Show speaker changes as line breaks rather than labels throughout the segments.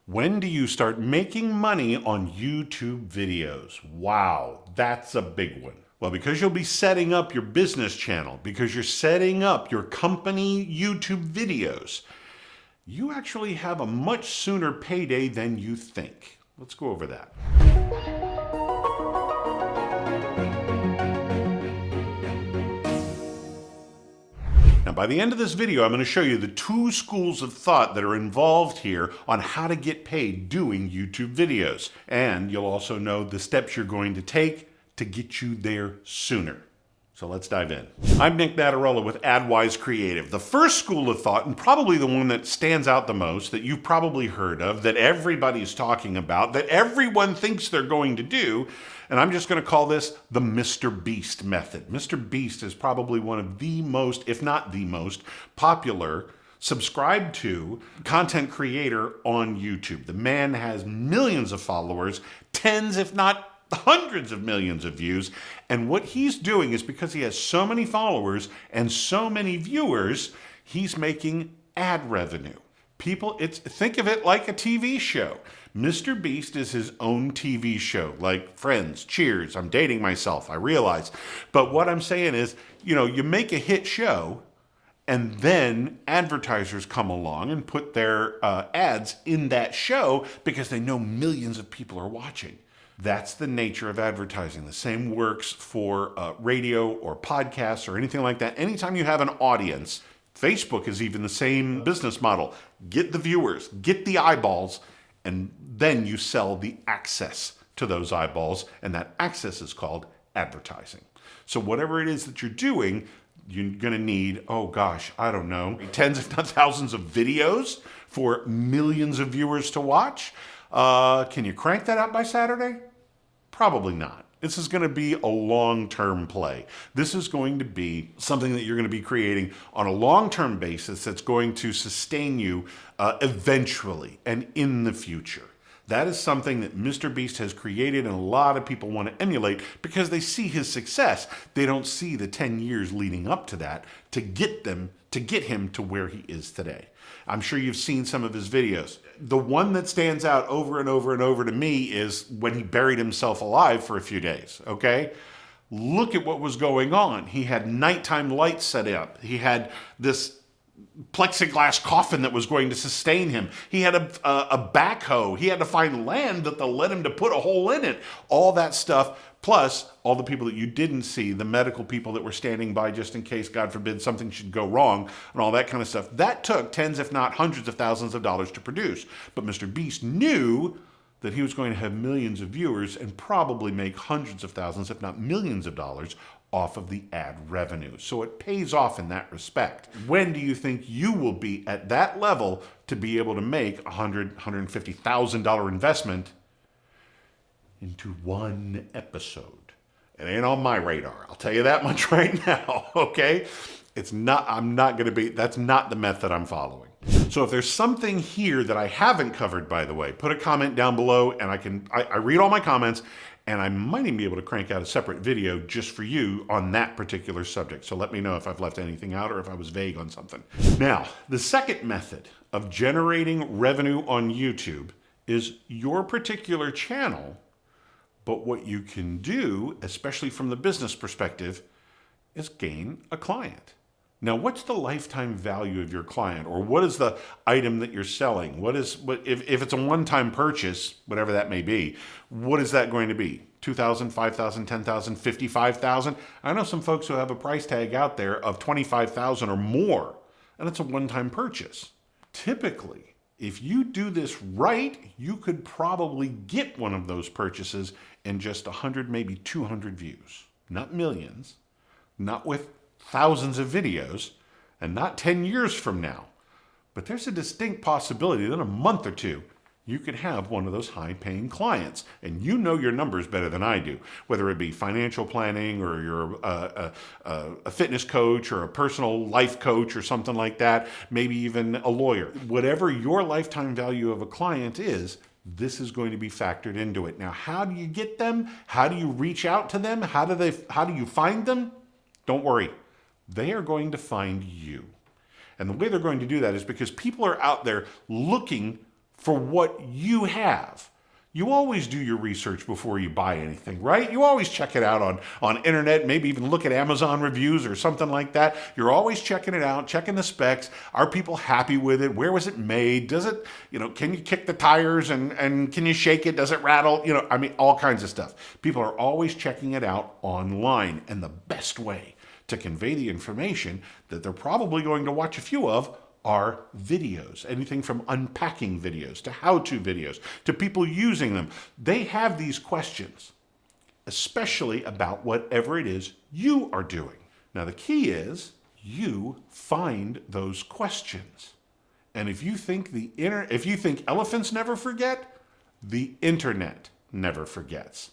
When do you start making money on YouTube videos? Wow, that's a big one. Well, because you'll be setting up your business channel, because you're setting up your company YouTube videos, you actually have a much sooner payday than you think. Let's go over that. Now, by the end of this video, I'm going to show you the two schools of thought that are involved here on how to get paid doing YouTube videos. And you'll also know the steps you're going to take to get you there sooner. So let's dive in. I'm Nick Natarella with AdWise Creative. The first school of thought, and probably the one that stands out the most, that you've probably heard of, that everybody's talking about, that everyone thinks they're going to do, and I'm just going to call this the Mr. Beast method. Mr. Beast is probably one of the most, if not the most, popular, subscribed to content creator on YouTube. The man has millions of followers, tens, if not hundreds of millions of views. And what he's doing is, because he has so many followers and so many viewers, he's making ad revenue. People, think of it like a TV show. Mr. Beast is his own TV show, like Friends, Cheers. I'm dating myself, I realize. But what I'm saying is, you make a hit show, and then advertisers come along and put their ads in that show because they know millions of people are watching. That's the nature of advertising. The same works for radio or podcasts or anything like that. Anytime you have an audience, Facebook is even the same business model. Get the viewers, get the eyeballs, and then you sell the access to those eyeballs, and that access is called advertising. So whatever it is that you're doing, you're going to need, I don't know, tens if not thousands of videos for millions of viewers to watch. Can you crank that out by Saturday? Probably not. This is going to be a long-term play. This is going to be something that you're going to be creating on a long-term basis that's going to sustain you eventually and in the future. That is something that Mr. Beast has created, and a lot of people want to emulate because they see his success. They don't see the 10 years leading up to that to get him to where he is today. I'm sure you've seen some of his videos. The one that stands out over and over and over to me is when he buried himself alive for a few days, okay? Look at what was going on. He had nighttime lights set up. He had this plexiglass coffin that was going to sustain him. He had a backhoe. He had to find land that led him to put a hole in it. All that stuff, plus all the people that you didn't see, the medical people that were standing by just in case, God forbid, something should go wrong, and all that kind of stuff. That took tens, if not hundreds of thousands of dollars to produce. But Mr. Beast knew that he was going to have millions of viewers and probably make hundreds of thousands, if not millions of dollars off of the ad revenue. So it pays off in that respect. When do you think you will be at that level to be able to make $150,000 investment into one episode? It ain't on my radar. I'll tell you that much right now, okay? That's not the method I'm following. So if there's something here that I haven't covered, by the way, put a comment down below, and I read all my comments, and I might even be able to crank out a separate video just for you on that particular subject. So let me know if I've left anything out or if I was vague on something. Now, the second method of generating revenue on YouTube is your particular channel. But what you can do, especially from the business perspective, is gain a client. Now, what's the lifetime value of your client? Or what is the item that you're selling? If it's a one-time purchase, whatever that may be, what is that going to be? $2,000, $5,000, $10,000, $55,000? I know some folks who have a price tag out there of $25,000 or more, and it's a one-time purchase. Typically, if you do this right, you could probably get one of those purchases in just 100, maybe 200 views. Not millions, not with thousands of videos, and not 10 years from now. But there's a distinct possibility that in a month or two, you could have one of those high-paying clients. And you know your numbers better than I do, whether it be financial planning or you're a fitness coach or a personal life coach or something like that, maybe even a lawyer. Whatever your lifetime value of a client is, this is going to be factored into it. Now, how do you get them? How do you reach out to them? How do you find them? Don't worry. They are going to find you. And the way they're going to do that is because people are out there looking for what you have. You always do your research before you buy anything, right? You always check it out on internet, maybe even look at Amazon reviews or something like that. You're always checking it out, checking the specs. Are people happy with it? Where was it made? Does it, can you kick the tires and can you shake it? Does it rattle? All kinds of stuff. People are always checking it out online. And the best way to convey the information that they're probably going to watch a few of are videos. Anything from unpacking videos to how-to videos to people using them. They have these questions, especially about whatever it is you are doing. Now the key is you find those questions. And if you think elephants never forget, the internet never forgets.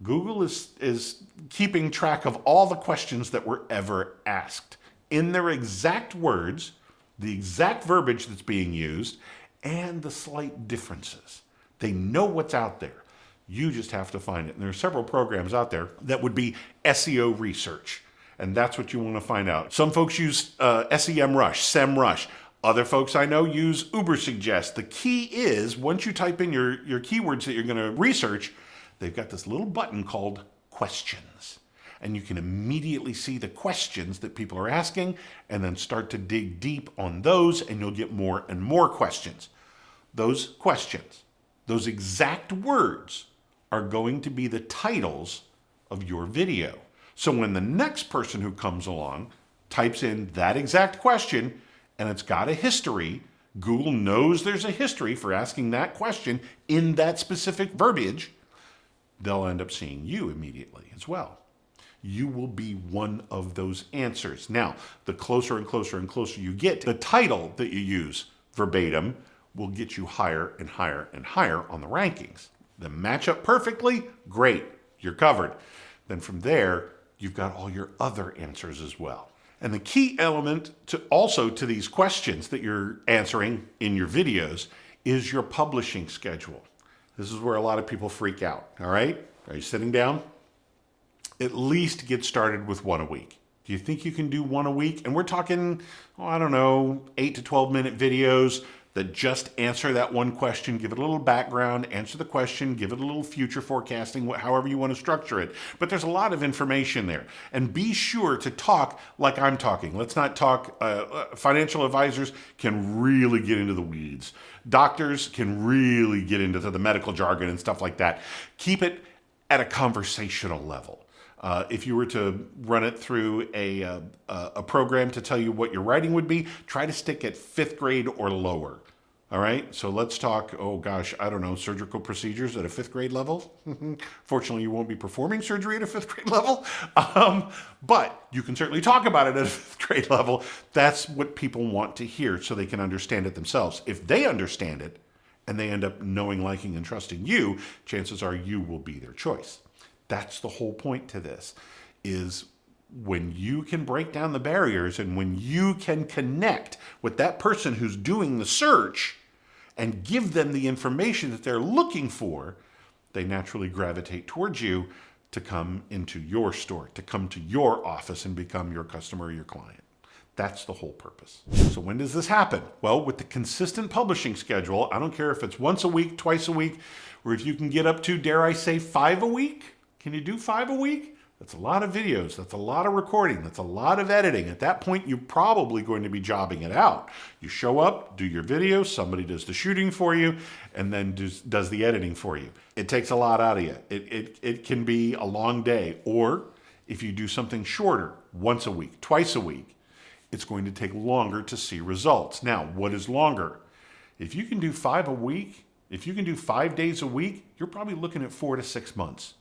Google is keeping track of all the questions that were ever asked in their exact words, the exact verbiage that's being used, and the slight differences. They know what's out there. You just have to find it. And there are several programs out there that would be SEO research. And that's what you want to find out. Some folks use SEMrush, SEMrush. Other folks I know use Ubersuggest. The key is, once you type in your keywords that you're going to research, they've got this little button called questions. And you can immediately see the questions that people are asking and then start to dig deep on those, and you'll get more and more questions. Those questions, those exact words, are going to be the titles of your video. So when the next person who comes along types in that exact question and it's got a history, Google knows there's a history for asking that question in that specific verbiage, they'll end up seeing you immediately as well. You will be one of those answers. Now, the closer and closer and closer you get, the title that you use verbatim will get you higher and higher and higher on the rankings. They match up perfectly, great, you're covered. Then from there, you've got all your other answers as well. And the key element to these questions that you're answering in your videos is your publishing schedule. This is where a lot of people freak out, all right? Are you sitting down? At least get started with one a week. Do you think you can do one a week? And we're talking, 8 to 12 minute videos that just answer that one question, give it a little background, answer the question, give it a little future forecasting, however you want to structure it. But there's a lot of information there. And be sure to talk like I'm talking. Let's not talk, financial advisors can really get into the weeds. Doctors can really get into the medical jargon and stuff like that. Keep it at a conversational level. If you were to run it through a program to tell you what your writing would be, try to stick at 5th grade or lower. All right, so let's talk, surgical procedures at a 5th grade level. Fortunately, you won't be performing surgery at a 5th grade level, but you can certainly talk about it at a 5th grade level. That's what people want to hear so they can understand it themselves. If they understand it and they end up knowing, liking, and trusting you, chances are you will be their choice. That's the whole point to this, is when you can break down the barriers and when you can connect with that person who's doing the search and give them the information that they're looking for, they naturally gravitate towards you to come into your store, to come to your office and become your customer or your client. That's the whole purpose. So when does this happen? Well, with the consistent publishing schedule, I don't care if it's once a week, twice a week, or if you can get up to, dare I say, 5 a week. Can you do 5 a week? That's a lot of videos. That's a lot of recording. That's a lot of editing. At that point, you're probably going to be jobbing it out. You show up, do your video, somebody does the shooting for you, and then does the editing for you. It takes a lot out of you. It can be a long day. Or if you do something shorter, once a week, twice a week, it's going to take longer to see results. Now, what is longer? If you can do 5 a week, if you can do 5 days a week, you're probably looking at 4 to 6 months.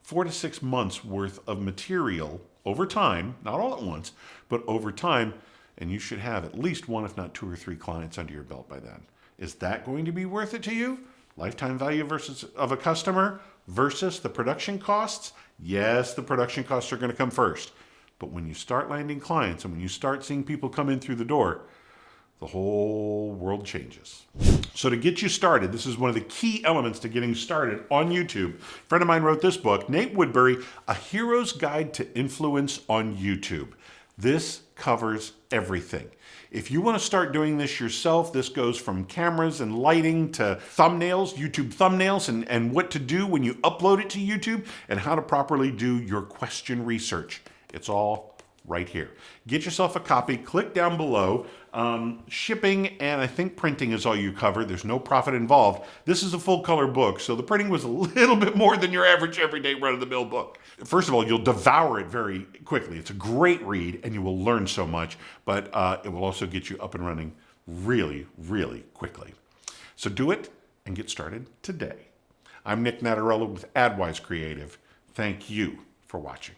4 to 6 months worth of material over time, not all at once, but over time, and you should have at least 1, if not 2 or 3 clients under your belt by then. Is that going to be worth it to you? Lifetime value of a customer versus the production costs? Yes, the production costs are going to come first. But when you start landing clients and when you start seeing people come in through the door, the whole world changes. So to get you started, this is one of the key elements to getting started on YouTube. A friend of mine wrote this book, Nate Woodbury, A Hero's Guide to Influence on YouTube. This covers everything. If you want to start doing this yourself, this goes from cameras and lighting to thumbnails, YouTube thumbnails, and what to do when you upload it to YouTube, and how to properly do your question research. It's all right here. Get yourself a copy, click down below. Shipping and I think printing is all you cover. There's no profit involved. This is a full color book, so the printing was a little bit more than your average everyday run-of-the-mill book. First of all, you'll devour it very quickly. It's a great read and you will learn so much, but it will also get you up and running really, really quickly. So do it and get started today. I'm Nick Natarella with AdWise Creative. Thank you for watching.